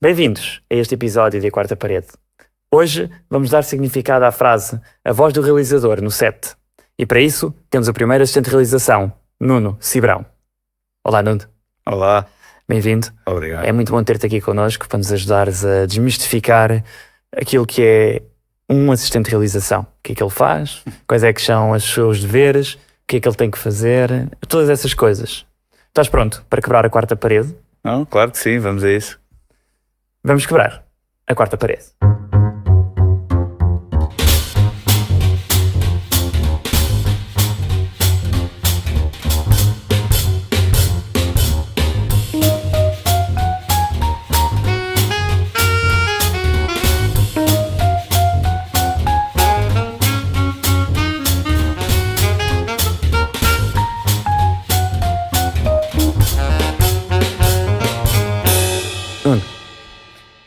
Bem-vindos a este episódio de A Quarta Parede. Hoje vamos dar significado à frase "a voz do realizador" no set. E para isso temos o primeiro assistente de realização, Nuno Cibrão. Olá, Nuno. Olá. Bem-vindo. Obrigado. É muito bom ter-te aqui connosco para nos ajudares a desmistificar aquilo que é um assistente de realização. O que é que ele faz, quais é que são os seus deveres, o que é que ele tem que fazer, todas essas coisas. Estás pronto para quebrar a quarta parede? Não, claro que sim, vamos a isso. Vamos quebrar a quarta parede.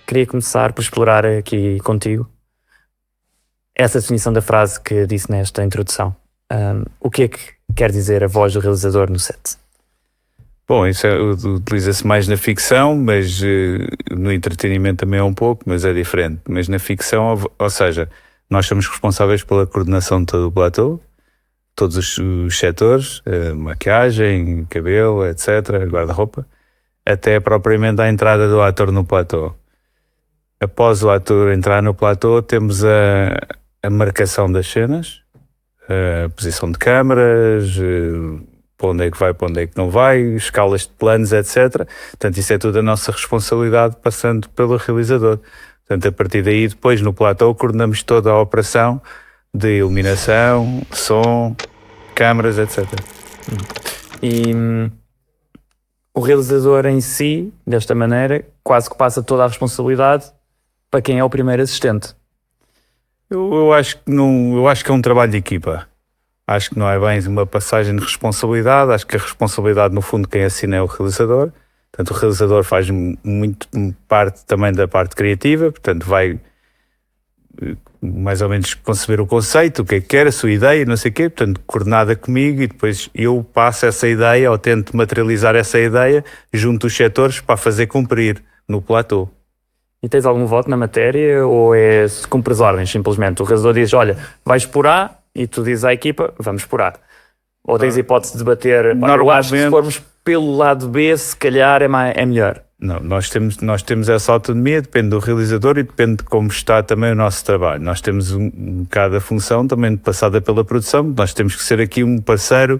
Queria começar por explorar aqui contigo essa definição da frase que disse nesta introdução. O que é que quer dizer a voz do realizador no set? Bom, isso utiliza-se mais na ficção, mas no entretenimento também é um pouco, mas é diferente. Mas na ficção, ou seja, nós somos responsáveis pela coordenação de todo o platô, todos os setores, maquiagem, cabelo, etc., guarda-roupa, até propriamente à entrada do ator no platô. Após o ator entrar no platô, temos a marcação das cenas, a posição de câmaras, para onde é que vai, para onde é que não vai, escalas de planos, etc. Portanto, isso é tudo a nossa responsabilidade, passando pelo realizador. Portanto, a partir daí, depois no platô, coordenamos toda a operação de iluminação, som, câmaras, etc. E o realizador em si, desta maneira, quase que passa toda a responsabilidade para quem é o primeiro assistente. Eu acho que é um trabalho de equipa. Acho que não é bem uma passagem de responsabilidade. Acho que a responsabilidade, no fundo, quem assina é o realizador. Portanto, o realizador faz muito parte também da parte criativa. Portanto, vai mais ou menos conceber o conceito, o que é que quer, a sua ideia, não sei o quê. Portanto, coordenada comigo, e depois eu passo essa ideia ou tento materializar essa ideia junto dos setores para fazer cumprir no platô. E tens algum voto na matéria ou é se cumpres ordens, simplesmente? O realizador diz, olha, vais por A, e tu dizes à equipa, vamos por A. Ou tens a hipótese de debater, eu acho que se formos pelo lado B, se calhar é melhor. Não, nós temos essa autonomia, depende do realizador e depende de como está também o nosso trabalho. Nós temos um bocado a função também passada pela produção, nós temos que ser aqui um parceiro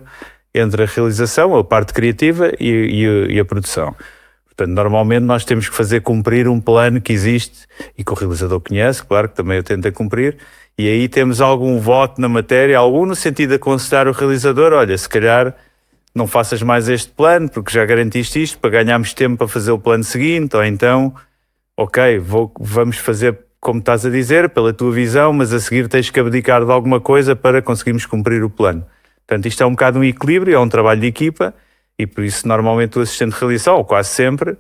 entre a realização, a parte criativa e a produção. Portanto, normalmente nós temos que fazer cumprir um plano que existe e que o realizador conhece, claro que também o tenta cumprir, e aí temos algum voto na matéria, algum no sentido de aconselhar o realizador, olha, se calhar não faças mais este plano porque já garantiste isto para ganharmos tempo para fazer o plano seguinte, ou então, ok, vamos fazer como estás a dizer, pela tua visão, mas a seguir tens que abdicar de alguma coisa para conseguirmos cumprir o plano. Portanto, isto é um bocado um equilíbrio, é um trabalho de equipa, e por isso, normalmente, o assistente de realização, ou quase sempre,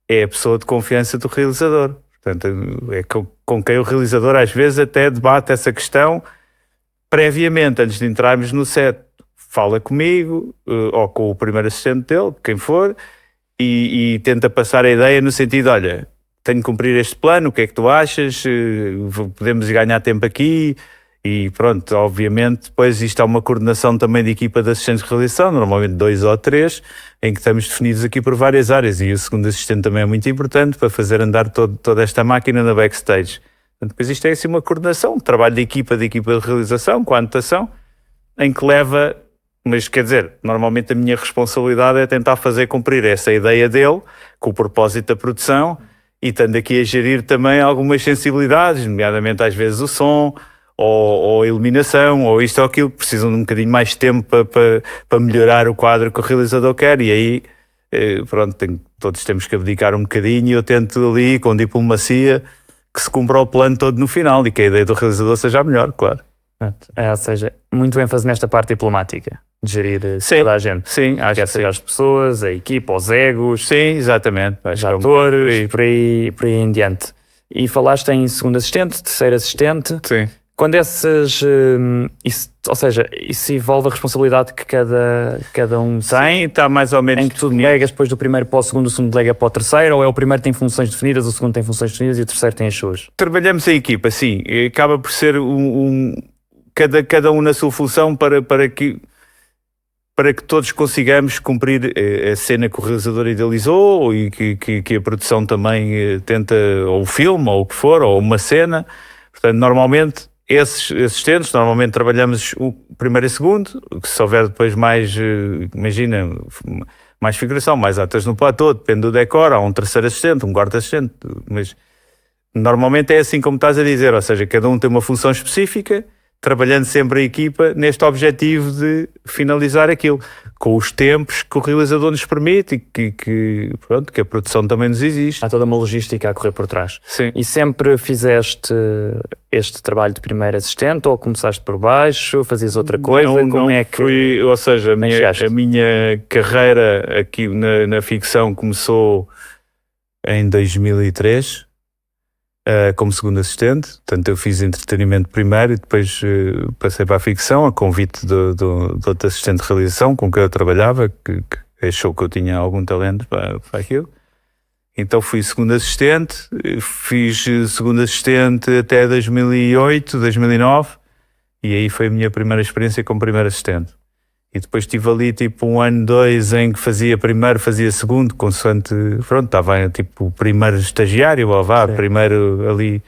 é a pessoa de confiança do realizador. Portanto, é com quem o realizador, às vezes, até debate essa questão previamente, antes de entrarmos no set. Fala comigo, ou com o primeiro assistente dele, quem for, e tenta passar a ideia no sentido, olha, tenho que cumprir este plano, o que é que tu achas? Podemos ganhar tempo aqui? E pronto, obviamente, depois isto é uma coordenação também de equipa de assistentes de realização, normalmente 2 ou 3, em que estamos definidos aqui por várias áreas, e o segundo assistente também é muito importante para fazer andar toda esta máquina na backstage. Portanto, depois isto é assim uma coordenação, um trabalho de equipa de realização, com a anotação, em que leva, mas quer dizer, normalmente a minha responsabilidade é tentar fazer cumprir essa ideia dele, com o propósito da produção, e estando aqui a gerir também algumas sensibilidades, nomeadamente às vezes o som, ou a iluminação, ou isto ou aquilo, que precisam de um bocadinho mais de tempo para melhorar o quadro que o realizador quer, e aí, pronto, todos temos que abdicar um bocadinho, e eu tento ali, com diplomacia, que se cumpra o plano todo no final, e que a ideia do realizador seja a melhor, claro. Ou seja, muito ênfase nesta parte diplomática, de gerir toda a gente. Sim, acho quer ser as pessoas, a equipa, os egos. Sim, exatamente. Os atores, por aí em diante. E falaste em segundo assistente, terceiro assistente. Sim. Quando ou seja, isso envolve a responsabilidade que cada um tem, está mais ou menos. Em que tu delegas depois do primeiro para o segundo, o segundo delega para o terceiro, ou é o primeiro tem funções definidas, o segundo tem funções definidas e o terceiro tem as suas? Trabalhamos em equipa, sim. Acaba por ser cada um na sua função para que todos consigamos cumprir a cena que o realizador idealizou e que a produção também tenta, ou o filme, ou o que for, ou uma cena. Portanto, normalmente, esses assistentes, normalmente trabalhamos o primeiro e segundo, se houver depois mais, imagina, mais figuração, mais atores no platô, depende do decor, há um terceiro assistente, um quarto assistente, mas normalmente é assim como estás a dizer, ou seja, cada um tem uma função específica, trabalhando sempre a equipa neste objetivo de finalizar aquilo, com os tempos que o realizador nos permite e que a produção também nos exige. Há toda uma logística a correr por trás. Sim. E sempre fizeste este trabalho de primeiro assistente ou começaste por baixo, fazias outra coisa? Não é que... fui, ou seja, a minha carreira aqui na ficção começou em 2003. Como segundo assistente, portanto eu fiz entretenimento primeiro e depois passei para a ficção a convite de outro assistente de realização com quem eu trabalhava, que achou que eu tinha algum talento para aquilo. Então fui segundo assistente, fiz segundo assistente até 2008, 2009 e aí foi a minha primeira experiência como primeiro assistente. E depois tive ali tipo 1 ano, 2 em que fazia primeiro, fazia segundo, consoante, estava tipo primeiro estagiário, ou primeiro ali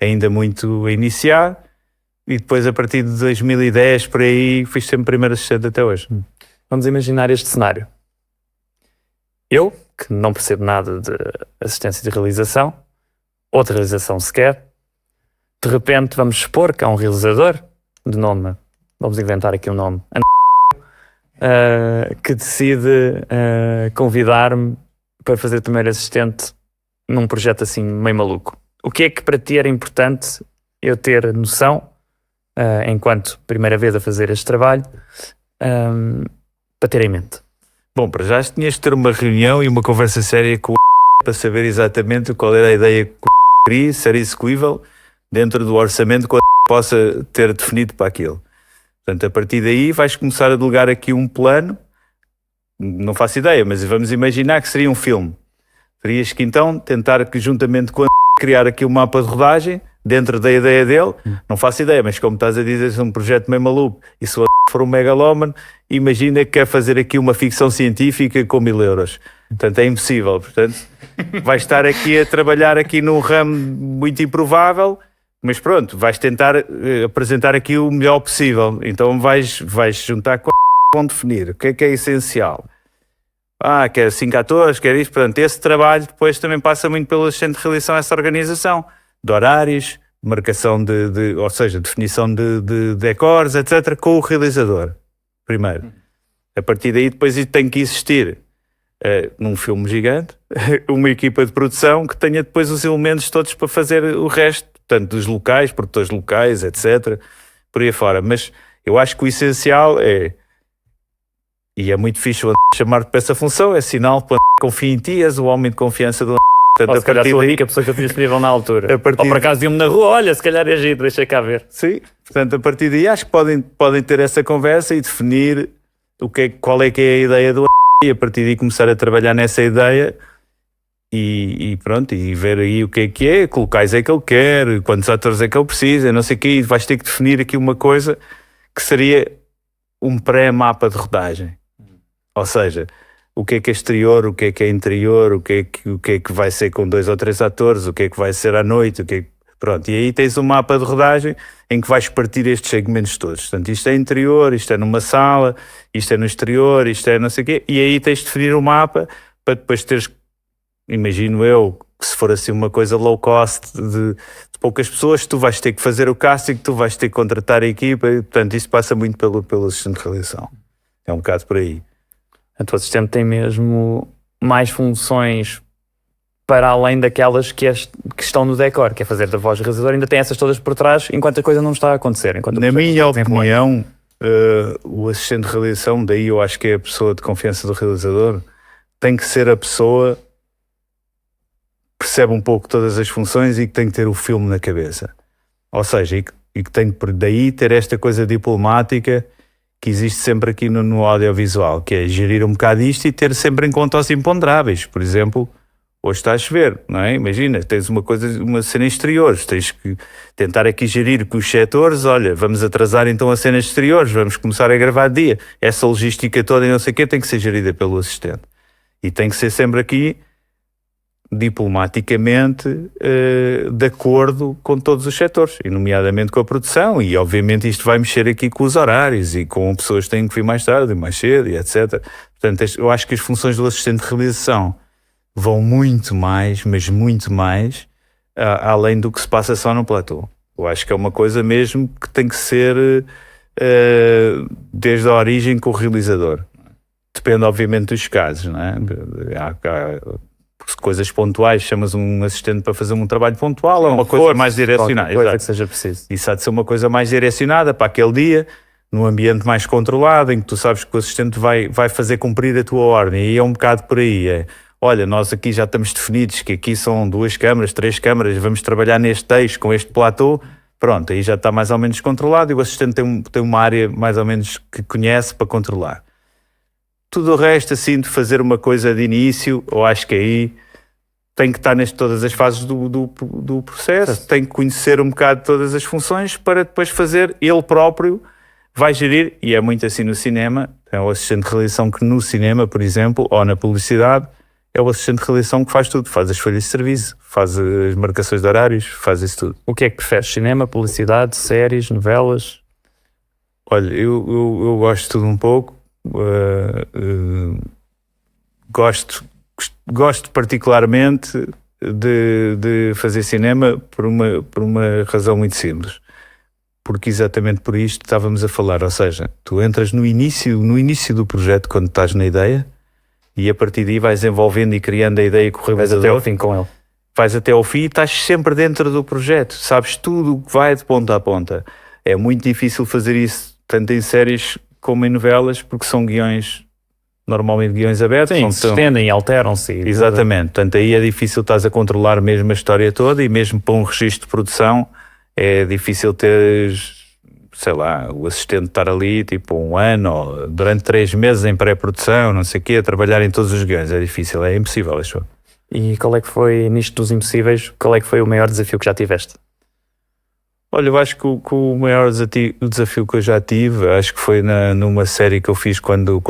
ainda muito a iniciar, e depois a partir de 2010 por aí fiz sempre primeiro assistente até hoje. Vamos imaginar este cenário. Eu, que não percebo nada de assistência de realização, ou de realização sequer, de repente vamos supor que há um realizador, de nome, vamos inventar aqui um nome, que decide convidar-me para fazer primeiro assistente num projeto assim meio maluco. O que é que para ti era importante eu ter noção, enquanto primeira vez a fazer este trabalho, para ter em mente? Bom, para já tinhas de ter uma reunião e uma conversa séria com o para saber exatamente qual era a ideia que o queria, se era execuível dentro do orçamento que o possa ter definido para aquilo. Portanto, a partir daí vais começar a delegar aqui um plano, não faço ideia, mas vamos imaginar que seria um filme. Terias que então tentar que juntamente com a criar aqui um mapa de rodagem dentro da ideia dele, não faço ideia, mas como estás a dizer, é um projeto meio maluco, e se o for um megalómano, imagina que quer fazer aqui uma ficção científica com 1000 euros. Portanto, é impossível. Portanto, vais estar aqui a trabalhar aqui num ramo muito improvável. Mas pronto, vais tentar apresentar aqui o melhor possível. Então vais juntar com vão definir o que é essencial. Quer 5 atores, quer isto. Portanto, esse trabalho depois também passa muito pelo assistente de realização, essa organização de horários, marcação ou seja, definição de decors, etc., com o realizador, primeiro. A partir daí depois tem que existir, num filme gigante, uma equipa de produção que tenha depois os elementos todos para fazer o resto, portanto, dos locais, produtores locais, etc., por aí fora. Mas eu acho que o essencial e é muito fixe chamar-te para essa função, é sinal que confia em ti, és o homem de confiança do Portanto, ou se calhar estou aí que a pessoa que eu tinha disponível na altura. Ou por acaso iam-me na rua, olha, se calhar é giro, deixa cá ver. Sim, portanto, a partir daí acho que podem ter essa conversa e definir qual é que é a ideia do e a partir daí começar a trabalhar nessa ideia e pronto, e ver aí o que é, que locais é que ele quer, quantos atores é que ele precisa, não sei o quê, e vais ter que definir aqui uma coisa que seria um pré-mapa de rodagem. Ou seja, o que é exterior, o que é interior, o que é que vai ser com 2 ou 3 atores, o que é que vai ser à noite, pronto. E aí tens um mapa de rodagem em que vais partir estes segmentos todos. Portanto, isto é interior, isto é numa sala, isto é no exterior, isto é não sei o quê. E aí tens de definir o mapa para depois teres, imagino eu, que se for assim uma coisa low cost de poucas pessoas, tu vais ter que fazer o casting, tu vais ter que contratar a equipa. E, portanto, isso passa muito pelo assistente de realização. É um bocado por aí. O teu assistente tem mesmo mais funções para além daquelas que estão no decor, que é fazer da voz do realizador, ainda tem essas todas por trás, enquanto a coisa não está a acontecer. Na minha opinião, o assistente de realização, daí eu acho que é a pessoa de confiança do realizador, tem que ser a pessoa que percebe um pouco todas as funções e que tem que ter o filme na cabeça. Ou seja, e que tem daí ter esta coisa diplomática que existe sempre aqui no audiovisual, que é gerir um bocado isto e ter sempre em conta os imponderáveis. Por exemplo, hoje está a chover, não é? Imagina, tens uma cena exterior, tens que tentar aqui gerir com os setores, olha, vamos atrasar então as cenas exteriores, vamos começar a gravar de dia. Essa logística toda e não sei o quê tem que ser gerida pelo assistente. E tem que ser sempre aqui diplomaticamente de acordo com todos os setores, e nomeadamente com a produção, e obviamente isto vai mexer aqui com os horários e com pessoas que têm que vir mais tarde e mais cedo e etc. Portanto, eu acho que as funções do assistente de realização vão muito mais, mas muito mais além do que se passa só no platô. Eu acho que é uma coisa mesmo que tem que ser desde a origem com o realizador. Depende obviamente dos casos, não é? Há coisas pontuais, chamas um assistente para fazer um trabalho pontual, ou uma coisa mais direcionada. Coisa que seja preciso. Isso há de ser uma coisa mais direcionada para aquele dia, num ambiente mais controlado, em que tu sabes que o assistente vai fazer cumprir a tua ordem. E é um bocado por aí. Olha, nós aqui já estamos definidos que aqui são 2 câmaras, 3 câmaras, vamos trabalhar neste eixo com este platô. Pronto, aí já está mais ou menos controlado e o assistente tem uma área mais ou menos que conhece para controlar. Tudo o resto, assim, de fazer uma coisa de início, eu acho que aí tem que estar todas as fases do processo, tem que conhecer um bocado todas as funções para depois fazer, ele próprio vai gerir, e é muito assim no cinema, é o assistente de realização que no cinema, por exemplo, ou na publicidade, é o assistente de realização que faz tudo, faz as folhas de serviço, faz as marcações de horários, faz isso tudo. O que é que preferes? Cinema, publicidade, séries, novelas? Olha, eu gosto de tudo um pouco. Gosto particularmente de fazer cinema por uma razão muito simples, porque exatamente por isto estávamos a falar, ou seja, tu entras no início do projeto quando estás na ideia e a partir daí vais envolvendo e criando a ideia com o realizador. Vais até ao fim com ele. Vais até ao fim e estás sempre dentro do projeto, sabes tudo o que vai de ponta a ponta. É muito difícil fazer isso tanto em séries como em novelas, porque são guiões, normalmente guiões abertos. Sim, se estendem e alteram-se. Exatamente, portanto aí é difícil, estás a controlar mesmo a história toda e mesmo para um registro de produção é difícil teres, sei lá, o assistente estar ali tipo 1 ano ou durante 3 meses em pré-produção, não sei o quê, a trabalhar em todos os guiões. É difícil, é impossível, acho. E qual é que foi, nisto dos impossíveis, qual é que foi o maior desafio que já tiveste? Olha, eu acho que o maior desafio que eu já tive, acho que foi numa série que eu fiz quando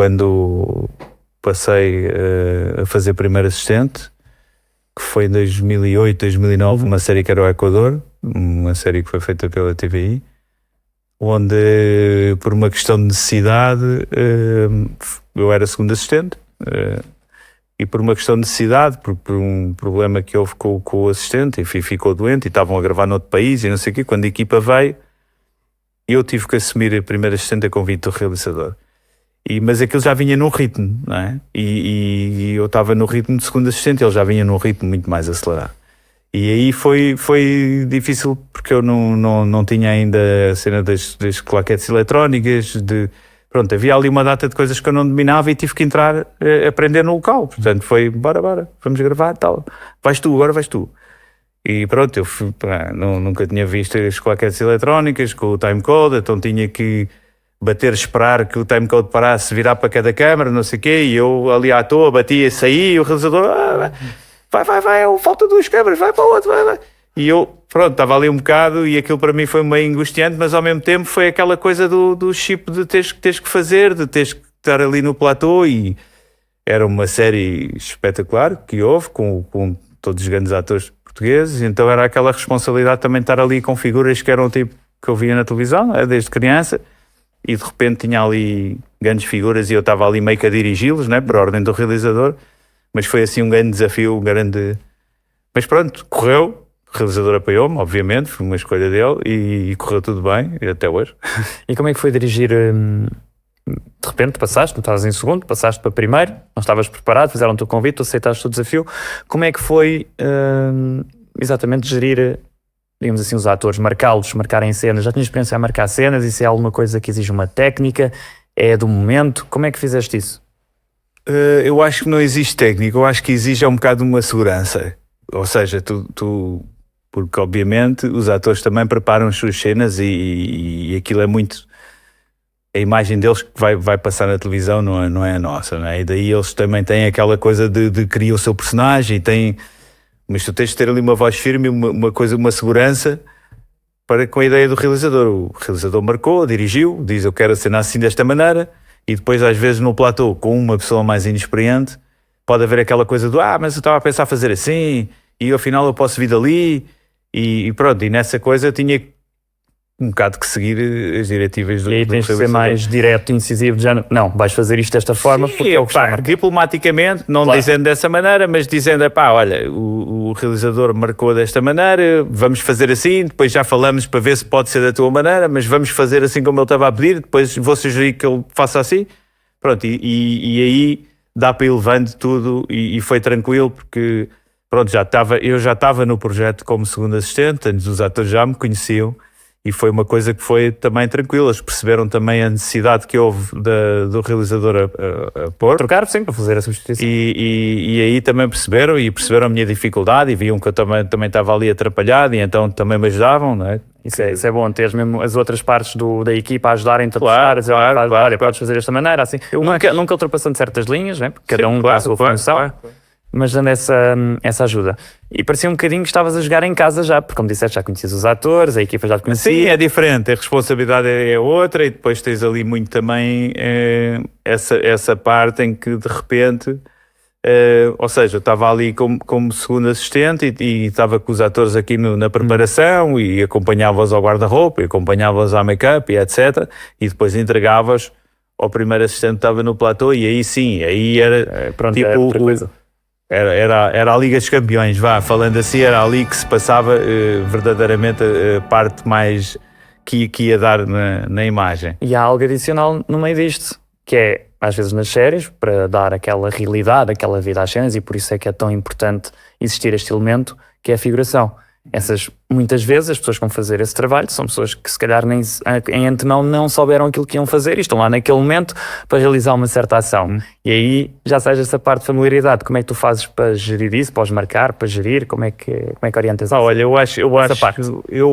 passei a fazer primeiro assistente, que foi em 2008, 2009, uma série que era o Equador, uma série que foi feita pela TVI, onde por uma questão de necessidade eu era segundo assistente, e por uma questão de necessidade, por um problema que houve com o assistente, enfim, ficou doente e estavam a gravar noutro país e não sei o quê, quando a equipa veio, eu tive que assumir a primeira assistente a convite do realizador. Mas aquilo já vinha num ritmo, não é? E eu estava no ritmo de segundo assistente, ele já vinha num ritmo muito mais acelerado. E aí foi difícil porque eu não tinha ainda a cena das claquetes eletrónicas, pronto, havia ali uma data de coisas que eu não dominava e tive que entrar a aprender no local. Portanto, foi, bora, vamos gravar e tal. Agora vais tu. E pronto, eu nunca tinha visto as claquetes eletrónicas com o timecode, então tinha que bater, esperar que o timecode parasse, virar para cada câmara, não sei o quê, e eu ali à toa batia, saía, e o realizador, vai, falta 2 câmaras, vai para o outro, vai. E eu, pronto, estava ali um bocado e aquilo para mim foi meio angustiante, mas ao mesmo tempo foi aquela coisa do chip de teres que fazer, de teres que estar ali no platô, e era uma série espetacular que houve, com todos os grandes atores portugueses, então era aquela responsabilidade também de estar ali com figuras que eram tipo que eu via na televisão, desde criança, e de repente tinha ali grandes figuras e eu estava ali meio que a dirigi-los, né, por ordem do realizador, mas foi assim um grande desafio, mas pronto, correu. O realizador apoiou-me, obviamente, foi uma escolha dele e correu tudo bem, e até hoje. E como é que foi dirigir? De repente passaste, não estavas em segundo, passaste para primeiro, não estavas preparado, fizeram-te o convite, tu aceitaste o desafio. Como é que foi exatamente gerir, digamos assim, os atores, marcarem cenas? Já tinhas experiência a marcar cenas? Isso é alguma coisa que exige uma técnica? É do momento? Como é que fizeste isso? Eu acho que não existe técnica, eu acho que exige um bocado uma segurança. Ou seja, tu porque obviamente os atores também preparam as suas cenas e aquilo é muito a imagem deles que vai passar na televisão, não é a nossa, não é? E daí eles também têm aquela coisa de criar o seu personagem mas tu tens de ter ali uma voz firme, uma segurança com a ideia do realizador. O realizador marcou, dirigiu, diz eu quero a cena assim desta maneira, e depois às vezes no platô com uma pessoa mais inexperiente pode haver aquela coisa do mas eu estava a pensar fazer assim e afinal eu posso vir dali e pronto, e nessa coisa tinha um bocado que seguir as diretivas do E aí tens de ser mais direto e incisivo, já não, vais fazer isto desta forma. Sim, porque diplomaticamente, não claro. Dizendo dessa maneira, mas dizendo, olha, o realizador marcou desta maneira, vamos fazer assim, depois já falamos para ver se pode ser da tua maneira, mas vamos fazer assim como ele estava a pedir, depois vou sugerir que ele faça assim. Pronto, e aí dá para ir levando tudo e foi tranquilo, porque pronto, eu já estava no projeto como segundo assistente, antes os atores já me conheciam. E foi uma coisa que foi também tranquila. Eles perceberam também a necessidade que houve do realizador a pôr. Trocar, sim, para fazer a substituição. E aí também perceberam a minha dificuldade e viam que eu também estava ali atrapalhado e então também me ajudavam, não é? Isso é bom, teres mesmo as outras partes da equipa a ajudarem-te a claro, olha, podes fazer desta maneira, assim. Nunca ultrapassando certas linhas, né? Porque cada um tem a sua função. Claro. Mas dando essa ajuda. E parecia um bocadinho que estavas a jogar em casa já, porque como disseste, já conhecias os atores, a equipa já te conhecia. Sim, é diferente, a responsabilidade é outra e depois tens ali muito também essa parte em que de repente, ou seja, eu estava ali como segundo assistente e estava com os atores aqui na preparação e acompanhava-os ao guarda-roupa, e acompanhava-os à make-up e etc. E depois entregava-os ao primeiro assistente que estava no platô e aí sim, aí era tipo... Era a Liga dos Campeões, falando assim, era ali que se passava verdadeiramente a parte mais que ia dar na imagem. E há algo adicional no meio disto, que é, às vezes nas séries, para dar aquela realidade, aquela vida às cenas, e por isso é que é tão importante existir este elemento, que é a figuração. Muitas vezes as pessoas que vão fazer esse trabalho são pessoas que se calhar nem em antemão não souberam aquilo que iam fazer e estão lá naquele momento para realizar uma certa ação. E aí já seja essa parte de familiaridade. Como é que tu fazes para gerir isso? Podes marcar, para gerir? Como é que orientas isso? Olha, eu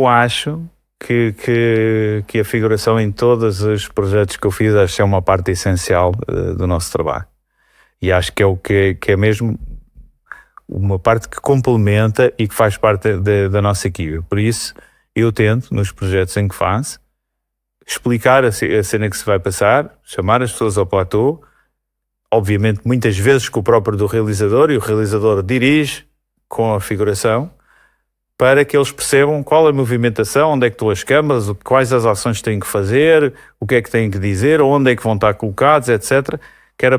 acho que a figuração em todos os projetos que eu fiz acho que é uma parte essencial do nosso trabalho. E acho que é o que é mesmo uma parte que complementa e que faz parte da nossa equipe. Por isso, eu tento, nos projetos em que faço, explicar a cena que se vai passar, chamar as pessoas ao platô, obviamente muitas vezes com o próprio do realizador, e o realizador dirige com a figuração, para que eles percebam qual é a movimentação, onde é que estão as câmaras, quais as ações têm que fazer, o que é que têm que dizer, onde é que vão estar colocados, etc. Que era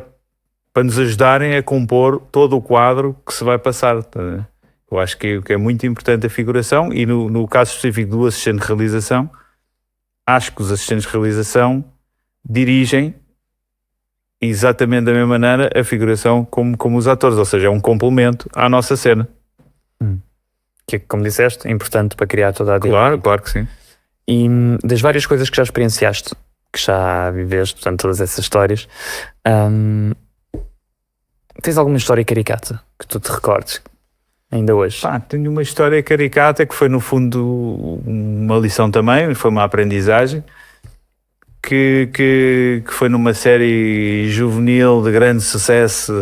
para nos ajudarem a compor todo o quadro que se vai passar. Eu acho que é muito importante a figuração e no caso específico do assistente de realização, acho que os assistentes de realização dirigem exatamente da mesma maneira a figuração como os atores, ou seja, é um complemento à nossa cena. Que, como disseste, é importante para criar toda a dinâmica. Claro que sim. E das várias coisas que já experienciaste, que já viveste, portanto, todas essas histórias, tens alguma história caricata que tu te recordes ainda hoje? Tenho uma história caricata que foi no fundo uma lição também, foi uma aprendizagem, que foi numa série juvenil de grande sucesso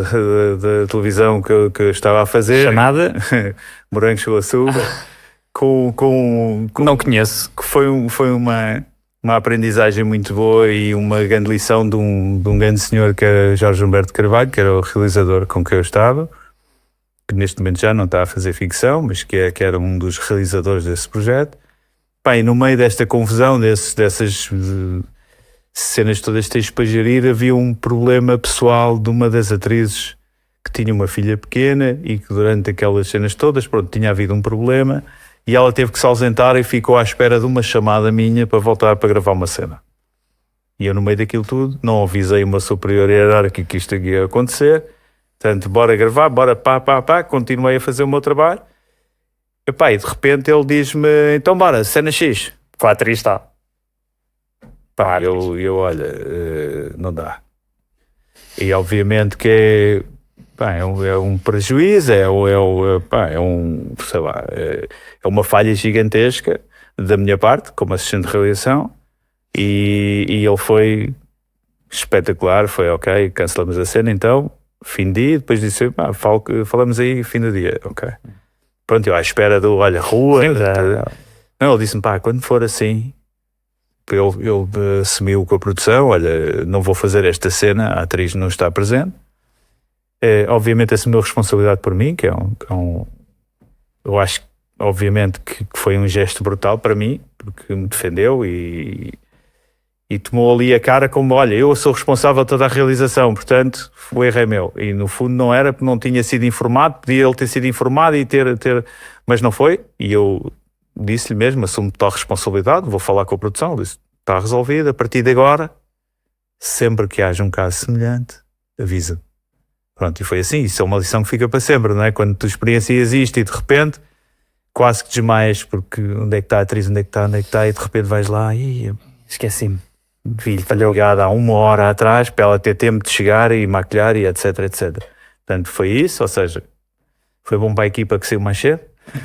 da televisão que eu estava a fazer. Chamada? Morangos com Açúcar. Não conheço. Que foi uma aprendizagem muito boa e uma grande lição de um grande senhor que era Jorge Humberto Carvalho, que era o realizador com quem eu estava, que neste momento já não está a fazer ficção, mas que era um dos realizadores desse projeto. E no meio desta confusão, dessas cenas todas tens para gerir, havia um problema pessoal de uma das atrizes que tinha uma filha pequena e que durante aquelas cenas todas, tinha havido um problema e ela teve que se ausentar e ficou à espera de uma chamada minha para voltar para gravar uma cena. E eu no meio daquilo tudo não avisei uma superior hierárquica que isto ia acontecer, portanto, bora gravar, bora continuei a fazer o meu trabalho. E de repente ele diz-me, então bora, cena X. 4 e está. Eu olha, não dá. E obviamente que pá, é um prejuízo, sei lá, é uma falha gigantesca da minha parte, como assistente de realização, e ele foi espetacular, foi ok, cancelamos a cena então, fim de dia, depois disse, falamos aí, fim do dia, ok. Pronto, eu à espera do, olha, rua. Sim, Não, ele disse-me, quando for assim, ele assumiu com a produção, olha, não vou fazer esta cena, a atriz não está presente. Obviamente assumiu a responsabilidade por mim, que é eu acho, obviamente, que foi um gesto brutal para mim, porque me defendeu e tomou ali a cara como, olha, eu sou responsável de toda a realização, portanto, o erro é meu. E no fundo não era, porque não tinha sido informado, podia ele ter sido informado e ter... Mas não foi, e eu disse-lhe mesmo, assumo total responsabilidade, vou falar com a produção, ele disse, está resolvido, a partir de agora, sempre que haja um caso semelhante, avisa. Pronto, e foi assim, isso é uma lição que fica para sempre, não é? Quando tu experiencias isto e de repente, quase que desmaias, porque onde é que está a atriz, onde é que está, e de repente vais lá e esqueci-me. Filho, falhou ligado há 1 hora atrás para ela ter tempo de chegar e maquilhar e etc, etc. Portanto, foi isso, ou seja, foi bom para a equipa que saiu mais cedo.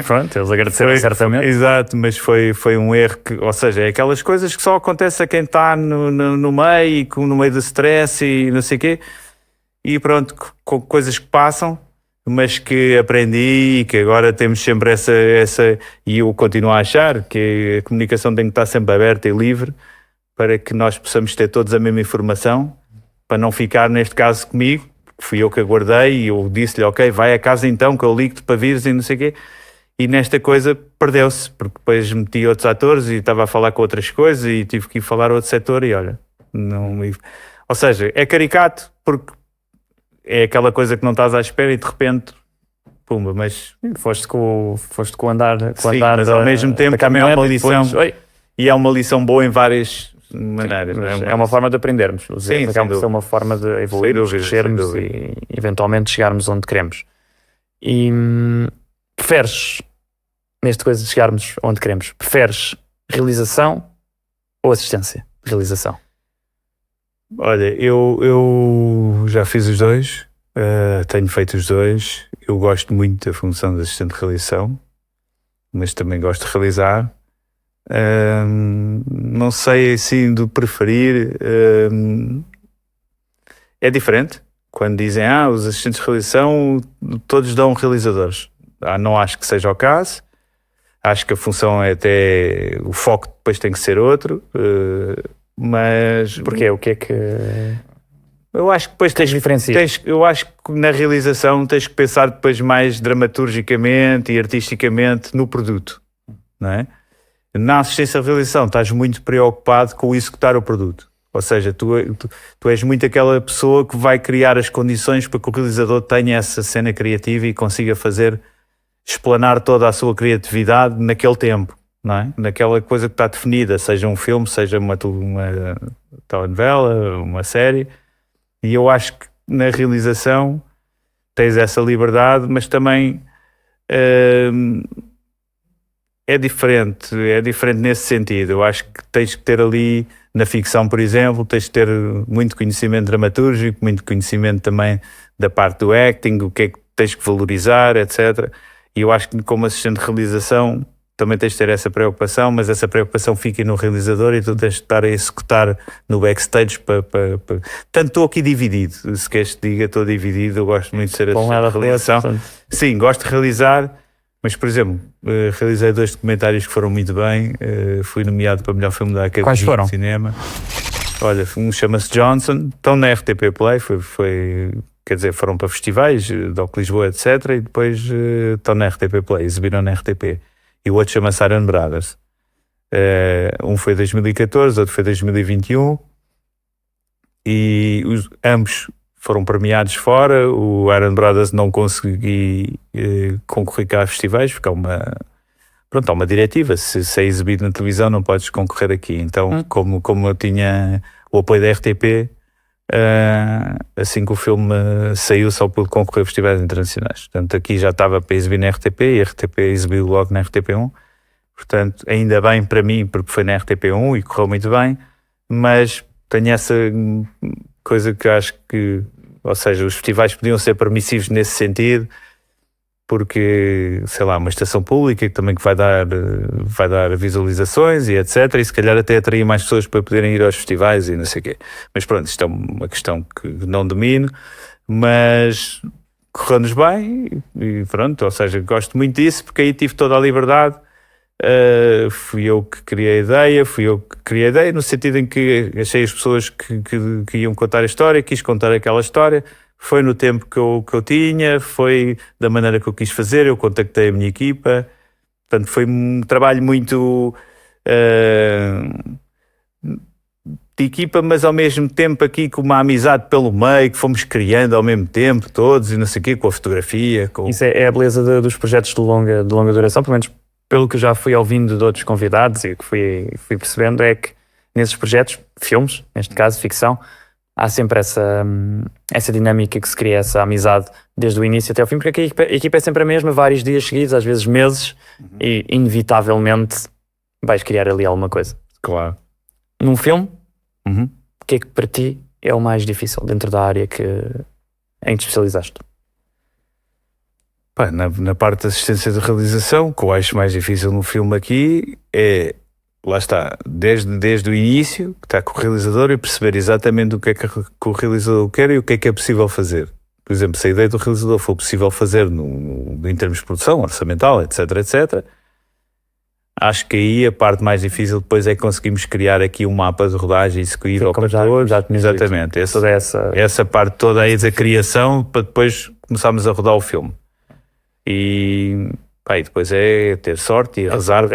Pronto, eles agradeceram certamente. Exato, mas foi um erro que, ou seja, é aquelas coisas que só acontece a quem está no meio, no meio do stress e não sei o quê, e pronto, com coisas que passam, mas que aprendi e que agora temos sempre essa, e eu continuo a achar que a comunicação tem que estar sempre aberta e livre, para que nós possamos ter todos a mesma informação, para não ficar, neste caso, comigo, que fui eu que aguardei e eu disse-lhe, ok, vai a casa então, que eu ligo-te para vires e não sei o quê. E nesta coisa perdeu-se, porque depois meti outros atores e estava a falar com outras coisas e tive que ir falar a outro setor e olha, não... Ou seja, é caricato, porque é aquela coisa que não estás à espera e de repente, pumba, mas... Foste com o andar, Sim, mas ao mesmo tempo também é uma lição, e é uma lição boa em várias... maneiras. É uma forma de aprendermos. Sim, acaba por ser uma forma de evoluirmos, crescermos e eventualmente chegarmos onde queremos. E preferes, nesta coisa de chegarmos onde queremos, preferes realização ou assistência de realização? Olha, eu já fiz os dois, tenho feito os dois. Eu gosto muito da função de assistente de realização, mas também gosto de realizar. Não sei assim do preferir. É diferente quando dizem os assistentes de realização todos dão realizadores. Não acho que seja o caso. Acho que a função é até o foco depois tem que ser outro, mas porquê? O que é que eu acho que depois eu acho que na realização tens que pensar depois mais dramaturgicamente e artisticamente no produto, não é? Na assistência de realização estás muito preocupado com executar o produto. Ou seja, tu és muito aquela pessoa que vai criar as condições para que o realizador tenha essa cena criativa e consiga explanar toda a sua criatividade naquele tempo, não é? Naquela coisa que está definida, seja um filme, seja uma telenovela, uma série. E eu acho que na realização tens essa liberdade, mas também... É diferente nesse sentido. Eu acho que tens que ter ali, na ficção, por exemplo, tens que ter muito conhecimento dramatúrgico, muito conhecimento também da parte do acting, o que é que tens que valorizar, etc. E eu acho que como assistente de realização também tens de ter essa preocupação, mas essa preocupação fica no realizador e tu tens de estar a executar no backstage Tanto estou aqui dividido, se queres que diga, estou dividido, eu gosto muito de ser assistente de realização. Sim, gosto de realizar. Mas, por exemplo, realizei 2 documentários que foram muito bem. Fui nomeado para o melhor filme da Academia de Cinema. Olha, um chama-se Johnson. Estão na RTP Play. Quer dizer, foram para festivais, Doc Lisboa, etc. E depois estão na RTP Play, exibiram na RTP. E o outro chama-se Aaron Brothers. Um foi 2014, outro foi 2021. E ambos foram premiados fora. O Aaron Brothers não consegui concorrer cá a festivais, porque há uma diretiva. Se é exibido na televisão, não podes concorrer aqui. Então, como eu tinha o apoio da RTP, assim que o filme saiu, só pude concorrer a festivais internacionais. Portanto, aqui já estava para exibir na RTP e a RTP exibiu logo na RTP1. Portanto, ainda bem para mim, porque foi na RTP1 e correu muito bem, mas tenho essa coisa que acho que ou seja, os festivais podiam ser permissivos nesse sentido, porque, sei lá, uma estação pública que também vai dar visualizações e etc, e se calhar até atrair mais pessoas para poderem ir aos festivais e não sei o quê. Mas pronto, isto é uma questão que não domino, mas correu-nos bem e pronto, ou seja, gosto muito disso porque aí tive toda a liberdade. Fui eu que criei a ideia no sentido em que achei as pessoas que iam contar a história, quis contar aquela história, foi no tempo que eu tinha, foi da maneira que eu quis fazer, eu contactei a minha equipa, portanto foi um trabalho muito de equipa, mas ao mesmo tempo aqui com uma amizade pelo meio, que fomos criando ao mesmo tempo todos e não sei o quê, com a fotografia. Isso é a beleza dos projetos de longa duração, pelo menos pelo que eu já fui ouvindo de outros convidados e que fui percebendo, é que nesses projetos, filmes, neste caso, ficção, há sempre essa dinâmica que se cria, essa amizade desde o início até o fim, porque a equipa é sempre a mesma, vários dias seguidos, às vezes meses, e inevitavelmente vais criar ali alguma coisa. Claro. Num filme, o que é que para ti é o mais difícil dentro da área em que te especializaste? Na parte da assistência de realização, o que eu acho mais difícil no filme aqui é, lá está, desde o início, que está com o realizador, e perceber exatamente o que é que o realizador quer e o que é possível fazer. Por exemplo, se a ideia do realizador for possível fazer em termos de produção, orçamental, etc., acho que aí a parte mais difícil depois é que conseguimos criar aqui um mapa de rodagem execuível para todos. Exatamente. Essa parte toda aí da criação, para depois começarmos a rodar o filme. E depois é ter sorte e rezar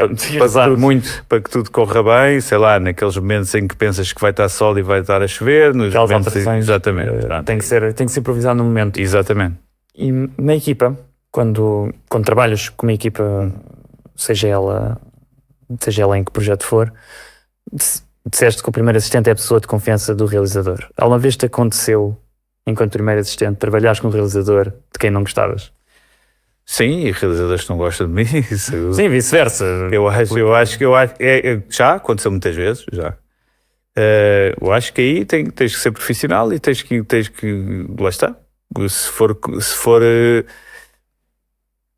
para que tudo corra bem, sei lá, naqueles momentos em que pensas que vai estar sol e vai estar a chover, nos momentos, exatamente. Tem que se improvisar no momento. Exatamente. E na equipa, quando trabalhas com uma equipa, seja ela em que projeto for, disseste que o primeiro assistente é a pessoa de confiança do realizador. Alguma vez te aconteceu, enquanto primeiro assistente, trabalhares com um realizador de quem não gostavas? Sim, e realizadores que não gostam de mim. Sim, vice-versa. Eu acho que já aconteceu muitas vezes, já. Eu acho que aí tens que ser profissional e tens que lá está. Se for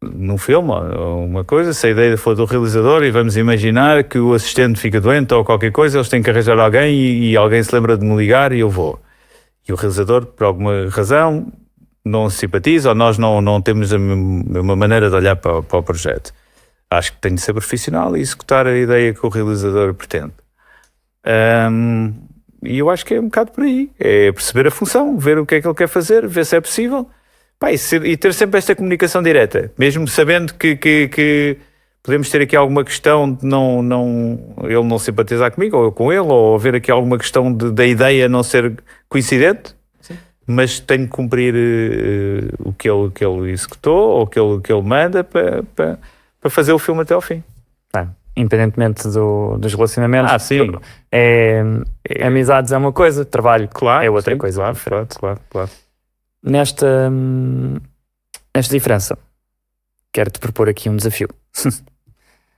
num filme ou uma coisa, se a ideia for do realizador e vamos imaginar que o assistente fica doente ou qualquer coisa, eles têm que arranjar alguém e alguém se lembra de me ligar e eu vou. E o realizador, por alguma razão, não se simpatiza ou nós não temos a mesma maneira de olhar para o projeto. Acho que tem de ser profissional e executar a ideia que o realizador pretende. E eu acho que é um bocado por aí. É perceber a função, ver o que é que ele quer fazer, ver se é possível. E ter sempre esta comunicação direta. Mesmo sabendo que podemos ter aqui alguma questão de ele não simpatizar comigo ou eu com ele, ou haver aqui alguma questão da ideia não ser coincidente. Mas tenho que cumprir o que ele executou ou o que ele manda para fazer o filme até ao fim. Independentemente dos relacionamentos. Sim. Amizades é uma coisa, trabalho é outra coisa. Claro. Nesta diferença, quero-te propor aqui um desafio.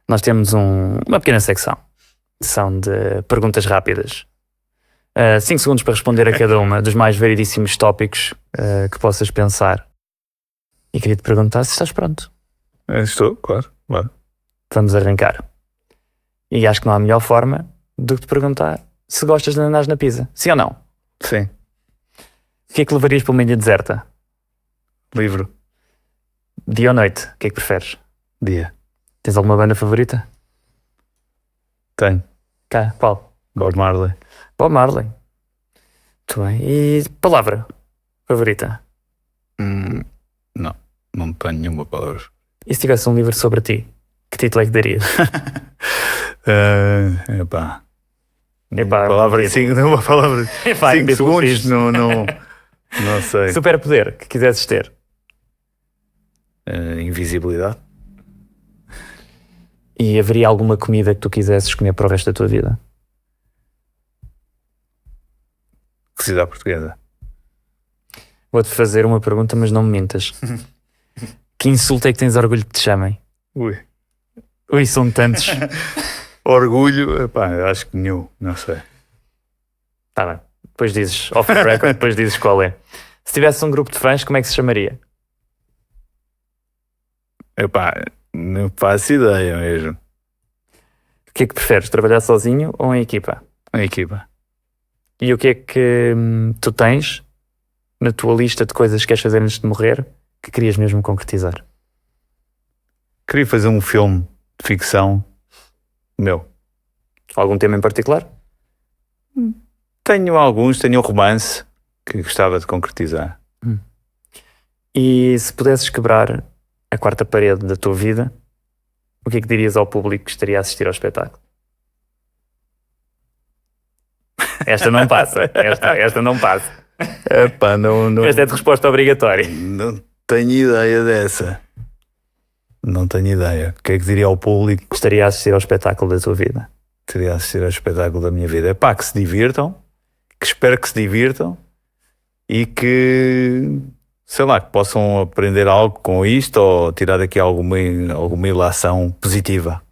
Nós temos uma pequena secção de perguntas rápidas. 5 segundos para responder a cada uma dos mais variedíssimos tópicos que possas pensar. E queria-te perguntar se estás pronto. Estou, claro. Vamos arrancar. E acho que não há melhor forma do que te perguntar se gostas de andares na pizza. Sim ou não? Sim. O que é que levarias para uma ilha deserta? Livro. Dia ou noite? O que é que preferes? Dia. Tens alguma banda favorita? Tenho. Qual? Bob Marley. Bob Marley. Muito bem. E palavra favorita? Não tenho nenhuma palavra. E se tivesse um livro sobre ti, que título é que darias? Palavra de 5 segundos, não sei. Superpoder que quisesses ter? Invisibilidade. E haveria alguma comida que tu quisesses comer para o resto da tua vida? Cozida portuguesa. Vou-te fazer uma pergunta, mas não me mintas. Que insulto é que tens orgulho que te chamem? Ui, são tantos. Orgulho, acho que nenhum, não sei. Tá bem. Depois dizes, off the record, depois dizes qual é. Se tivesse um grupo de fãs, como é que se chamaria? Epá, não faço ideia mesmo. O que é que preferes, trabalhar sozinho ou em equipa? A equipa. E o que é que tu tens na tua lista de coisas que queres fazer antes de morrer que querias mesmo concretizar? Queria fazer um filme de ficção meu. Algum tema em particular? Tenho um romance que gostava de concretizar. E se pudesses quebrar a quarta parede da tua vida, o que é que dirias ao público que estaria a assistir ao espetáculo? Esta não passa. Esta não passa. Epá, não Esta é de resposta obrigatória. tenho ideia dessa. Não tenho ideia. O que é que diria ao público que Estaria a assistir ao espetáculo da tua vida. estaria a assistir ao espetáculo da minha vida? Epá, que se divirtam, que espero que se divirtam e que, sei lá, que possam aprender algo com isto ou tirar daqui alguma ilação positiva.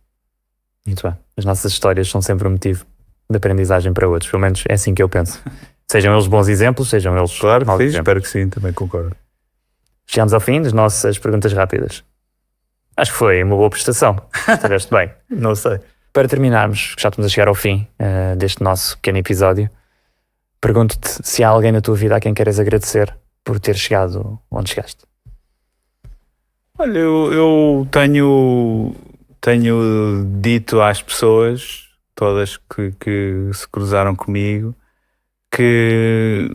Muito bem. As nossas histórias são sempre um motivo de aprendizagem para outros. Pelo menos é assim que eu penso. Sejam eles bons exemplos, sejam eles Claro que maus sim, exemplos. espero que sim, também concordo. Chegamos ao fim das nossas perguntas rápidas. Acho que foi uma boa prestação. Estiveste bem. Não sei. Para terminarmos, já estamos a chegar ao fim deste nosso pequeno episódio, pergunto-te se há alguém na tua vida a quem queres agradecer por ter chegado onde chegaste. Olha, eu tenho dito às pessoas, todas que se cruzaram comigo, que,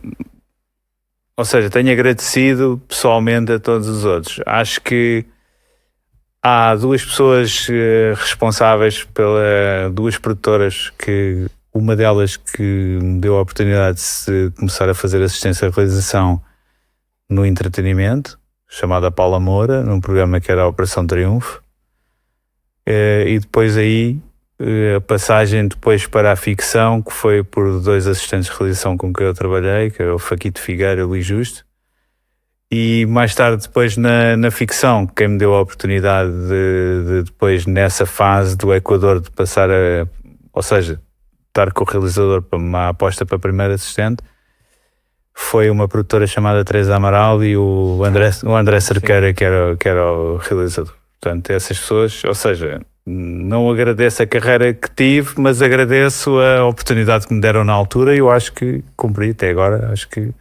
ou seja, tenho agradecido pessoalmente a todos os outros. Acho que há duas pessoas responsáveis duas produtoras, que uma delas que me deu a oportunidade de começar a fazer assistência à realização no entretenimento, chamada Paula Moura, num programa que era a Operação Triunfo. E depois aí a passagem depois para a ficção, que foi por dois assistentes de realização com quem eu trabalhei, que era o Faquito Figueira e o Luís Justo. E mais tarde, depois na ficção, quem me deu a oportunidade de depois, nessa fase do Equador, de passar ou seja, estar com o realizador para uma aposta para primeiro assistente, foi uma produtora chamada Teresa Amaral e o André Cerqueira, que era o realizador. Portanto, essas pessoas, ou seja, não agradeço a carreira que tive, mas agradeço a oportunidade que me deram na altura e eu acho que cumpri até agora, acho que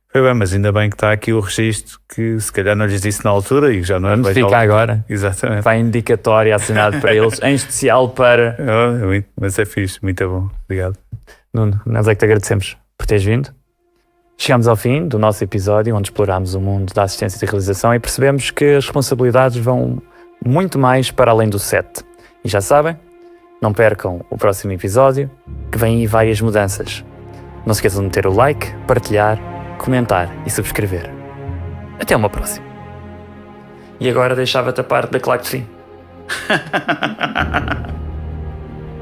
foi bem, mas ainda bem que está aqui o registro, que se calhar não lhes disse na altura e já não é. Fica agora. Exatamente. Vai indicatória assinado para eles, em especial para... Mas é fixe, muito bom. Obrigado. Nuno, nós é que te agradecemos por teres vindo. Chegamos ao fim do nosso episódio, onde explorámos o mundo da assistência de realização e percebemos que as responsabilidades vão muito mais para além do set. E já sabem, não percam o próximo episódio, que vem aí várias mudanças. Não se esqueçam de meter o like, partilhar, comentar e subscrever. Até uma próxima. E agora deixava-te a parte da Claro que Sim.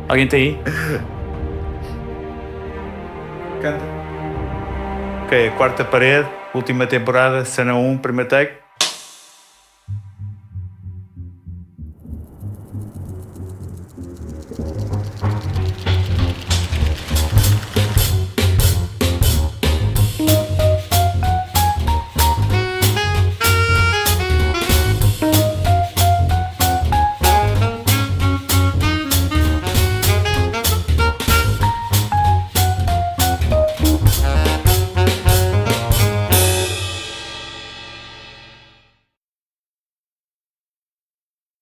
Alguém tem aí? Canta. Ok, quarta parede, última temporada, cena 1, primeiro take.